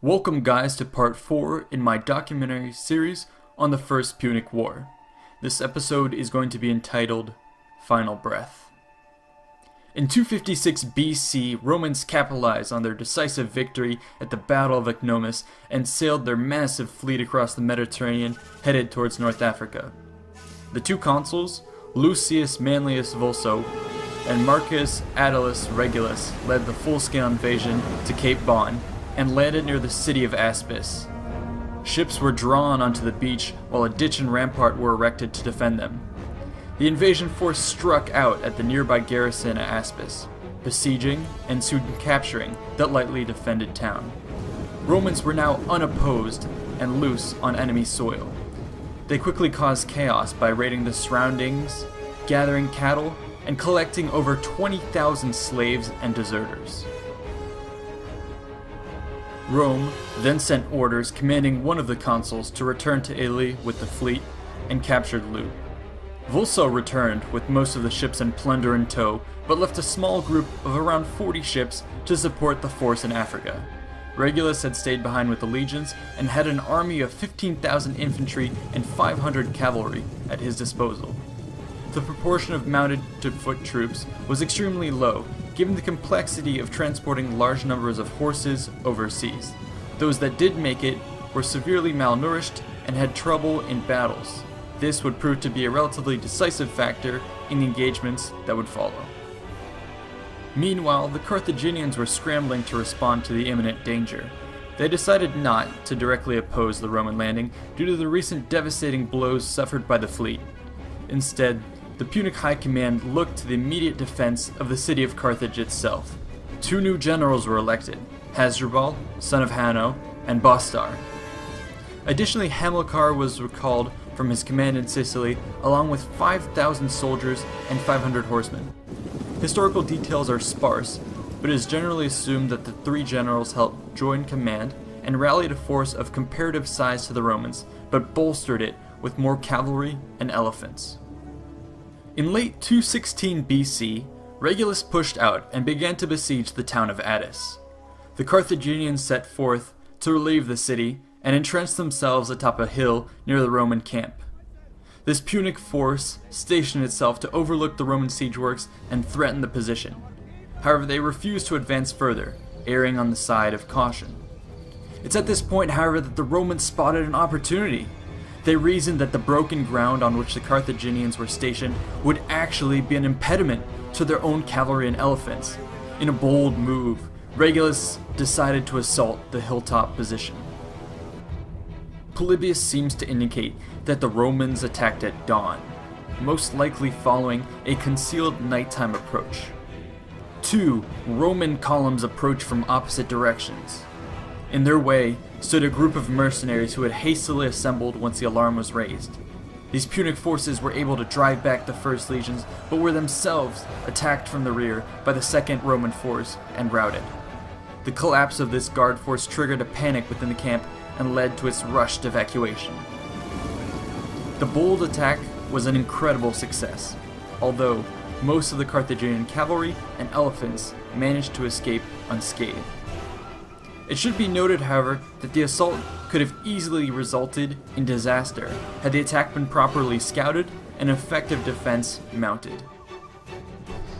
Welcome guys to part 4 in my documentary series on the First Punic War. This episode is going to be entitled Final Breath. In 256 BC, Romans capitalized on their decisive victory at the Battle of Ecnomus and sailed their massive fleet across the Mediterranean headed towards North Africa. The two consuls, Lucius Manlius Vulso and Marcus Attalus Regulus, led the full-scale invasion to Cape Bon and landed near the city of Aspis. Ships were drawn onto the beach while a ditch and rampart were erected to defend them. The invasion force struck out at the nearby garrison at Aspis, besieging and soon capturing that lightly defended town. Romans were now unopposed and loose on enemy soil. They quickly caused chaos by raiding the surroundings, gathering cattle, and collecting over 20,000 slaves and deserters. Rome then sent orders commanding one of the consuls to return to Italy with the fleet and captured loot. Vulso returned with most of the ships and plunder in tow, but left a small group of around 40 ships to support the force in Africa. Regulus had stayed behind with the legions and had an army of 15,000 infantry and 500 cavalry at his disposal. The proportion of mounted to foot troops was extremely low, given the complexity of transporting large numbers of horses overseas. Those that did make it were severely malnourished and had trouble in battles. This would prove to be a relatively decisive factor in the engagements that would follow. Meanwhile, the Carthaginians were scrambling to respond to the imminent danger. They decided not to directly oppose the Roman landing due to the recent devastating blows suffered by the fleet. Instead, the Punic High Command looked to the immediate defense of the city of Carthage itself. Two new generals were elected, Hasdrubal, son of Hanno, and Bostar. Additionally, Hamilcar was recalled from his command in Sicily, along with 5,000 soldiers and 500 horsemen. Historical details are sparse, but it is generally assumed that the three generals helped join command and rallied a force of comparative size to the Romans, but bolstered it with more cavalry and elephants. In late 216 BC, Regulus pushed out and began to besiege the town of Attis. The Carthaginians set forth to relieve the city and entrenched themselves atop a hill near the Roman camp. This Punic force stationed itself to overlook the Roman siege works and threaten the position. However, they refused to advance further, erring on the side of caution. It's at this point, however, that the Romans spotted an opportunity. They reasoned that the broken ground on which the Carthaginians were stationed would actually be an impediment to their own cavalry and elephants. In a bold move, Regulus decided to assault the hilltop position. Polybius seems to indicate that the Romans attacked at dawn, most likely following a concealed nighttime approach. Two Roman columns approached from opposite directions. In their way stood a group of mercenaries who had hastily assembled once the alarm was raised. These Punic forces were able to drive back the first legions, but were themselves attacked from the rear by the second Roman force and routed. The collapse of this guard force triggered a panic within the camp and led to its rushed evacuation. The bold attack was an incredible success, although most of the Carthaginian cavalry and elephants managed to escape unscathed. It should be noted, however, that the assault could have easily resulted in disaster had the attack been properly scouted and effective defense mounted.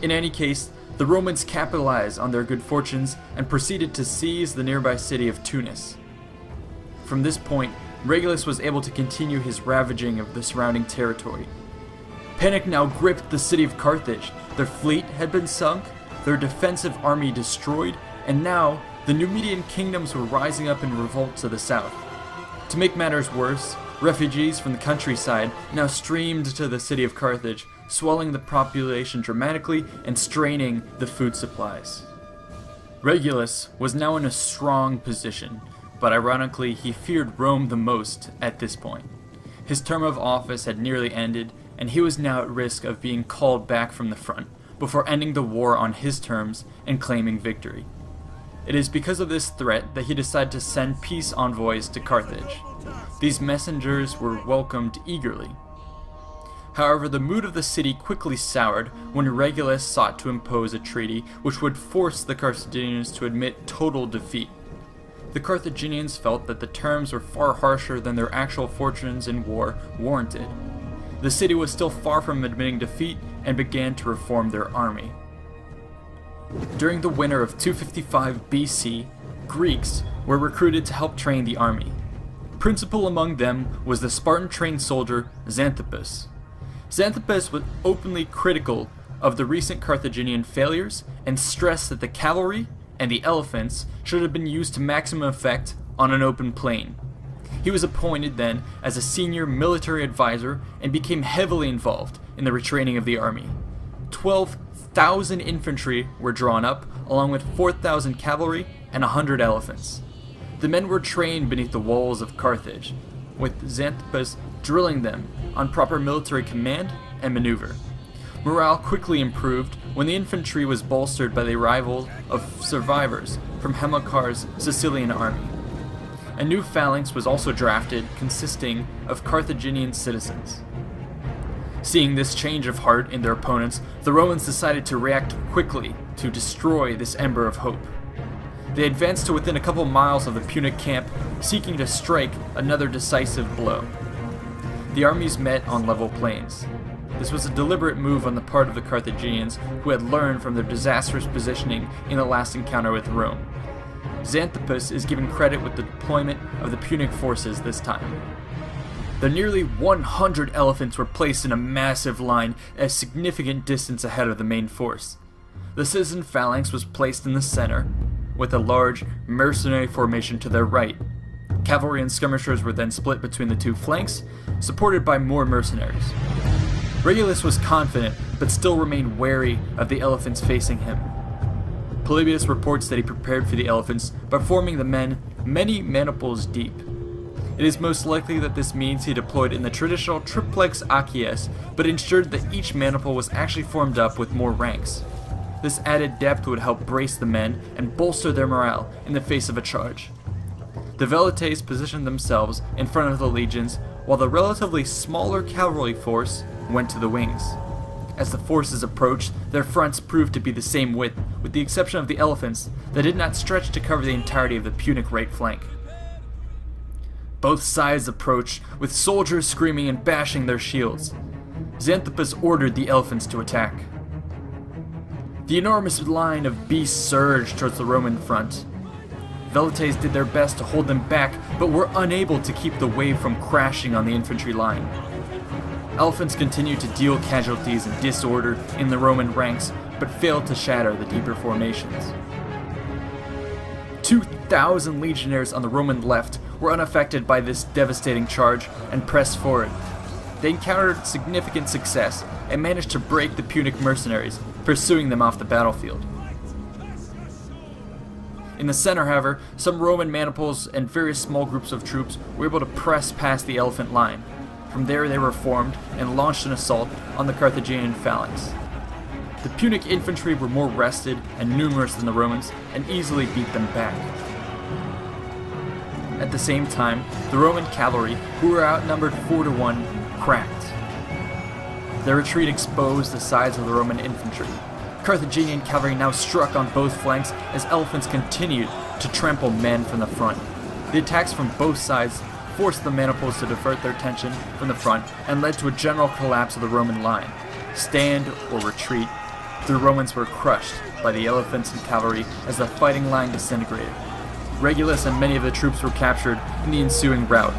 In any case, the Romans capitalized on their good fortunes and proceeded to seize the nearby city of Tunis. From this point, Regulus was able to continue his ravaging of the surrounding territory. Panic now gripped the city of Carthage. Their fleet had been sunk, their defensive army destroyed, and now the Numidian kingdoms were rising up in revolt to the south. To make matters worse, refugees from the countryside now streamed to the city of Carthage, swelling the population dramatically and straining the food supplies. Regulus was now in a strong position, but ironically he feared Rome the most at this point. His term of office had nearly ended, and he was now at risk of being called back from the front before ending the war on his terms and claiming victory. It is because of this threat that he decided to send peace envoys to Carthage. These messengers were welcomed eagerly. However, the mood of the city quickly soured when Regulus sought to impose a treaty which would force the Carthaginians to admit total defeat. The Carthaginians felt that the terms were far harsher than their actual fortunes in war warranted. The city was still far from admitting defeat and began to reform their army. During the winter of 255 BC, Greeks were recruited to help train the army. Principal among them was the Spartan-trained soldier Xanthippus. Xanthippus was openly critical of the recent Carthaginian failures and stressed that the cavalry and the elephants should have been used to maximum effect on an open plain. He was appointed then as a senior military advisor and became heavily involved in the retraining of the army. 12,000 infantry were drawn up, along with 4,000 cavalry and 100 elephants. The men were trained beneath the walls of Carthage, with Xanthippus drilling them on proper military command and maneuver. Morale quickly improved when the infantry was bolstered by the arrival of survivors from Hamilcar's Sicilian army. A new phalanx was also drafted, consisting of Carthaginian citizens. Seeing this change of heart in their opponents, the Romans decided to react quickly to destroy this ember of hope. They advanced to within a couple miles of the Punic camp, seeking to strike another decisive blow. The armies met on level plains. This was a deliberate move on the part of the Carthaginians, who had learned from their disastrous positioning in the last encounter with Rome. Xanthippus is given credit with the deployment of the Punic forces this time. The nearly 100 elephants were placed in a massive line at a significant distance ahead of the main force. The citizen phalanx was placed in the center, with a large mercenary formation to their right. Cavalry and skirmishers were then split between the two flanks, supported by more mercenaries. Regulus was confident, but still remained wary of the elephants facing him. Polybius reports that he prepared for the elephants by forming the men many maniples deep. It is most likely that this means he deployed in the traditional triplex acies, but ensured that each maniple was actually formed up with more ranks. This added depth would help brace the men and bolster their morale in the face of a charge. The velites positioned themselves in front of the legions, while the relatively smaller cavalry force went to the wings. As the forces approached, their fronts proved to be the same width, with the exception of the elephants that did not stretch to cover the entirety of the Punic right flank. Both sides approached, with soldiers screaming and bashing their shields. Xanthippus ordered the elephants to attack. The enormous line of beasts surged towards the Roman front. Velites did their best to hold them back, but were unable to keep the wave from crashing on the infantry line. Elephants continued to deal casualties and disorder in the Roman ranks, but failed to shatter the deeper formations. 2,000 legionnaires on the Roman left were unaffected by this devastating charge and pressed forward. They encountered significant success and managed to break the Punic mercenaries, pursuing them off the battlefield. In the center, however, some Roman maniples and various small groups of troops were able to press past the elephant line. From there they were formed and launched an assault on the Carthaginian phalanx. The Punic infantry were more rested and numerous than the Romans and easily beat them back. At the same time, the Roman cavalry, who were outnumbered 4-1, cracked. Their retreat exposed the sides of the Roman infantry. Carthaginian cavalry now struck on both flanks as elephants continued to trample men from the front. The attacks from both sides forced the maniples to divert their attention from the front and led to a general collapse of the Roman line. Stand or retreat, the Romans were crushed by the elephants and cavalry as the fighting line disintegrated. Regulus and many of the troops were captured in the ensuing rout.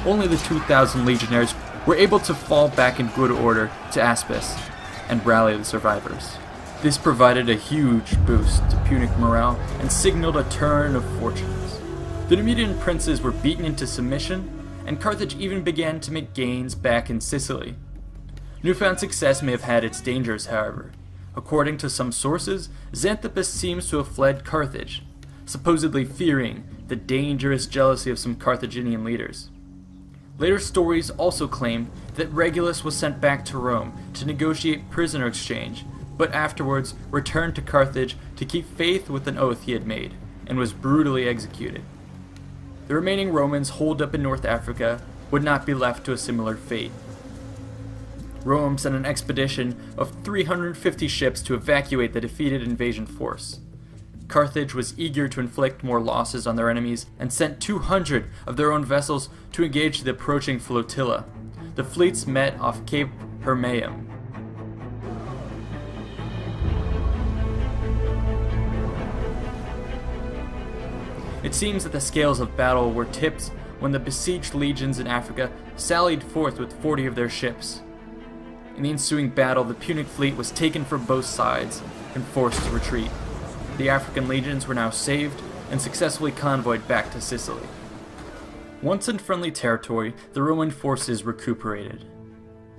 Only the 2,000 legionnaires were able to fall back in good order to Aspis and rally the survivors. This provided a huge boost to Punic morale and signaled a turn of fortunes. The Numidian princes were beaten into submission, and Carthage even began to make gains back in Sicily. Newfound success may have had its dangers, however. According to some sources, Xanthippus seems to have fled Carthage, supposedly fearing the dangerous jealousy of some Carthaginian leaders. Later stories also claim that Regulus was sent back to Rome to negotiate prisoner exchange, but afterwards returned to Carthage to keep faith with an oath he had made, and was brutally executed. The remaining Romans holed up in North Africa would not be left to a similar fate. Rome sent an expedition of 350 ships to evacuate the defeated invasion force. Carthage was eager to inflict more losses on their enemies and sent 200 of their own vessels to engage the approaching flotilla. The fleets met off Cape Hermaeum. It seems that the scales of battle were tipped when the besieged legions in Africa sallied forth with 40 of their ships. In the ensuing battle, the Punic fleet was taken from both sides and forced to retreat. The African legions were now saved and successfully convoyed back to Sicily. Once in friendly territory, the Roman forces recuperated.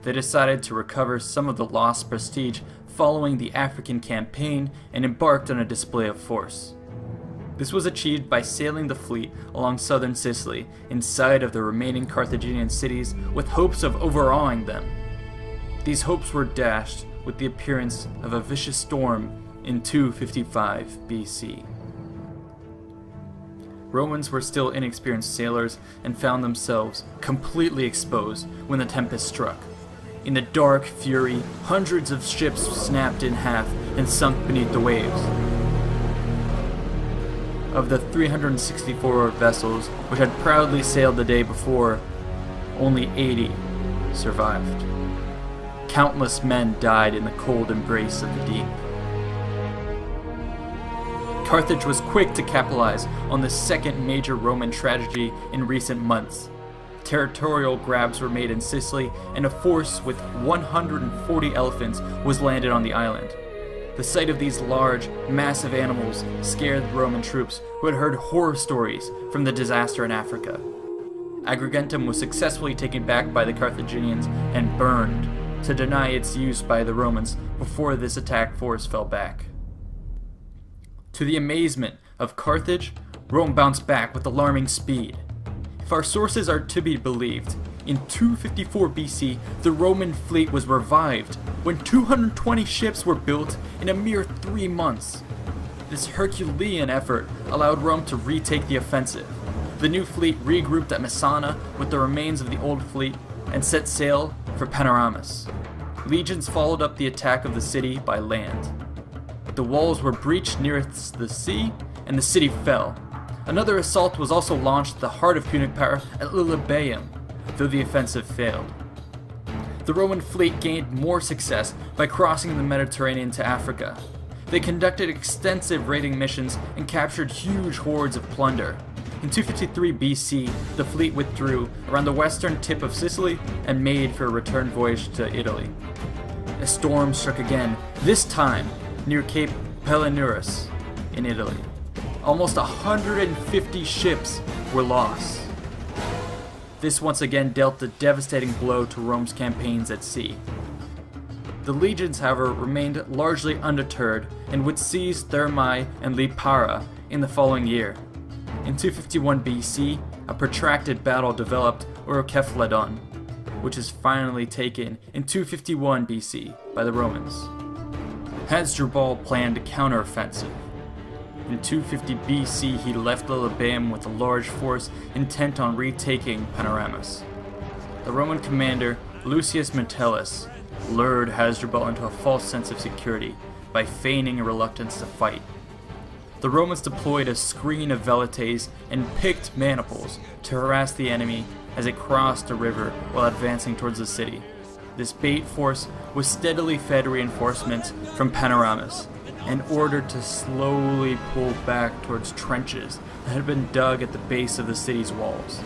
They decided to recover some of the lost prestige following the African campaign and embarked on a display of force. This was achieved by sailing the fleet along southern Sicily in sight of the remaining Carthaginian cities with hopes of overawing them. These hopes were dashed with the appearance of a vicious storm in 255 BC. Romans were still inexperienced sailors and found themselves completely exposed when the tempest struck. In the dark fury, hundreds of ships snapped in half and sunk beneath the waves. Of the 364 vessels which had proudly sailed the day before, only 80 survived. Countless men died in the cold embrace of the deep. Carthage was quick to capitalize on the second major Roman tragedy in recent months. Territorial grabs were made in Sicily, and a force with 140 elephants was landed on the island. The sight of these large, massive animals scared the Roman troops who had heard horror stories from the disaster in Africa. Agrigentum was successfully taken back by the Carthaginians and burned to deny its use by the Romans before this attack force fell back. To the amazement of Carthage, Rome bounced back with alarming speed. If our sources are to be believed, in 254 BC, the Roman fleet was revived when 220 ships were built in a mere 3 months. This Herculean effort allowed Rome to retake the offensive. The new fleet regrouped at Messana with the remains of the old fleet and set sail for Panormus. Legions followed up the attack of the city by land. The walls were breached nearest the sea, and the city fell. Another assault was also launched at the heart of Punic power at Lilybaeum, though the offensive failed. The Roman fleet gained more success by crossing the Mediterranean to Africa. They conducted extensive raiding missions and captured huge hordes of plunder. In 253 BC, the fleet withdrew around the western tip of Sicily and made for a return voyage to Italy. A storm struck again, this time near Cape Palinurus in Italy. Almost 150 ships were lost. This once again dealt a devastating blow to Rome's campaigns at sea. The legions, however, remained largely undeterred and would seize Thermae and Lipara in the following year. In 251 BC, a protracted battle developed over Kephiladon, which is finally taken in 251 BC by the Romans. Hasdrubal planned a counteroffensive. In 250 BC, he left Lilybaeum with a large force intent on retaking Panormus. The Roman commander, Lucius Metellus, lured Hasdrubal into a false sense of security by feigning a reluctance to fight. The Romans deployed a screen of velites and picked maniples to harass the enemy as it crossed a river while advancing towards the city. This bait force was steadily fed reinforcements from Panormus and ordered to slowly pull back towards trenches that had been dug at the base of the city's walls.